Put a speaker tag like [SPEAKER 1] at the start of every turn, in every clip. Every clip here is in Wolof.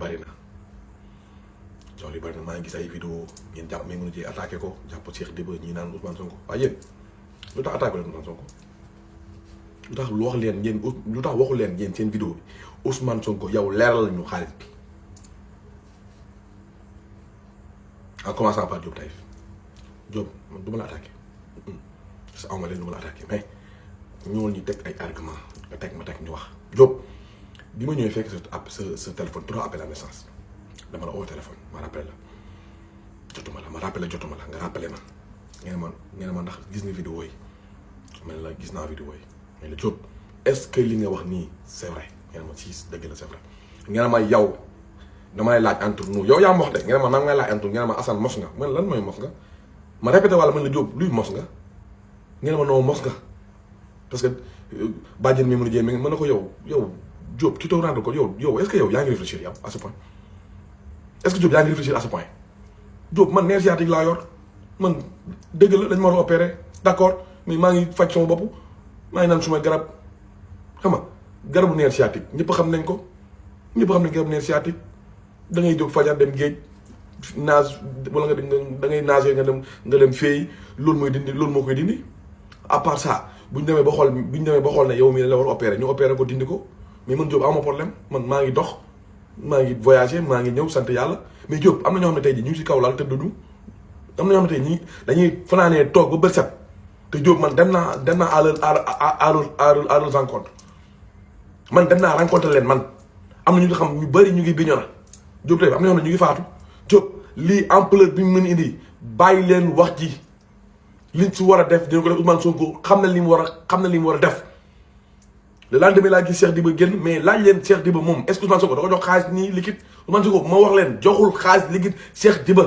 [SPEAKER 1] bari na maa ngi gis ay vidéo ngeen jàpp Maimouna Dièye attaqué ko jàpp Cheikh Diba ñii naan Ousmane Sonko waaye yéen lu tax attaqué leen Ousmane Sonko lu tax wax leen ngeen lu tax waxu leen ngeen seen vidéo bi Ousmane Sonko yow leeral ñu xaalis bi en commençant par Diop Taïf Diop man du ma la attaqué sa awma leen du ma la attaqué mais ñëwal ñu teg ay argument nga teg ma teg ñu wax Diop bi ma ñëwee fekk sa téléphone 3 appels à message dama la oo téléphone ma rappelé la jotuma la nga rappelé ma ngeen ma ndax gis nga vidéo yi man la gis naa vidéo yi mais la Diop est-ce que li nga wax nii c'est vrai ngeen ma si dëgg la c'est vrai ngeen ma yow dama lay laaj entre nous yow yaa ma wax de ngeen ma maa ngi lay laaj entre ngeen ma Assane mos nga man lan mooy mos nga ma répété wala man la Diop luy mos nga ngeen ma noo mos nga parce que bàjjen mi mën a jéem mën na ko yow Diop tu te rends compte yow est-ce que yow yaa ngi réfléchir yow à ce point est-ce que Diop yaa ngi réfléchir à ce point Diop man nerf sciatique laa yor man dëgg la dañ ma war a opérer d'accord mais maa ngi faj sama bopp maa ngi naan sumay garab xam nga garabu nerf sciatique ñëpp xam nañ ko garabu nerf sciatique da ngay jóg fajar dem géej nage wala da ngay nager nga dem féey loolu moo koy dindi à part ça bu ñu demee ba xool ne yow mii la war a opérer ñu opérer ko dindi ko mais man Diop amoo problème man maa ngi dox maa ngi voyager maa ngi ñëw sant yàlla mais Diop am na ñoo xam ne tey jii ñu ngi si kaw laal tëdd du am na ñoo xam ne tey ñii dañuy fanaanee toog ba bët set te Diop man dem naa à leur rencontre man dem naa rencontre leen man am na ñu xam ñu bëri ñu ngi Bignona Diop tey am na ñoo xam ne ñu ngi faatu Diop lii ampleur bi mu mën indi bàyyi leen wax ji liñ si war a def dina ko def Ousmane Sonko xam na li mu war a def le lendemain laa gis Cheikh Diba génn mais laaj leen Cheikh Diba moom est-ce que Ousmane Sonko da ko jox xaalis nii liquide Ousmane Sonko ma wax leen joxul xaalis liquide Cheikh Diba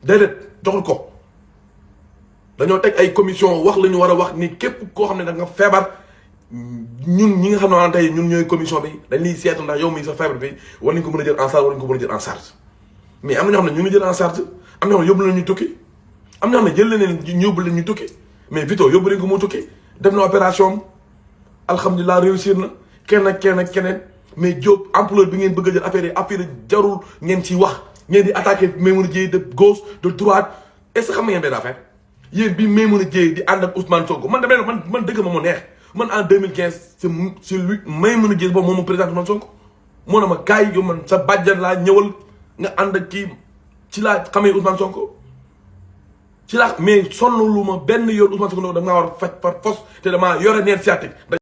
[SPEAKER 1] déedéet joxul ko dañoo teg ay commission wax la ñu war a wax ni képp koo xam ne da nga feebar ñun ñi nga xam ne maanaam tey ñun ñooy commission bi dañ liy seetu ndax yow mii sa feebar bi war nañ ko mën a jël en charge war nañ ko mën a jël en charge mais am na ñoo xam ne ñu ngi jël en charge am na ñoo xam ne yóbbu leen ñu tukki am na ñoo xam ne jël leen yóbbu leen ñu tukki mais Vito yóbbu leen ko mu tukki def na opération alhamdulilah réussir na keneen mais Diop ampleur bi ngeen bëgg a jël affaire jarul ngeen ciy wax ngeen di attaquer Maimouna Dièye de gauche de droite est-ce que xam nga ngeen benn affaire yéen bi Maimouna Dièye di ànd ak Ousmane Sonko man dëgg ma moo neex man en 2015 c'est lui Maimouna Dièye boobu moom mu président Ousmane Sonko moo na ma kaay yow man sa bàjjan laa ñëwal nga ànd ak kii ci laa xamee Ousmane Sonko ci laa mais sonn lu ma benn yoon Ousmane Sonko da ngaa war a faj par force te damaa yore nerf sciatique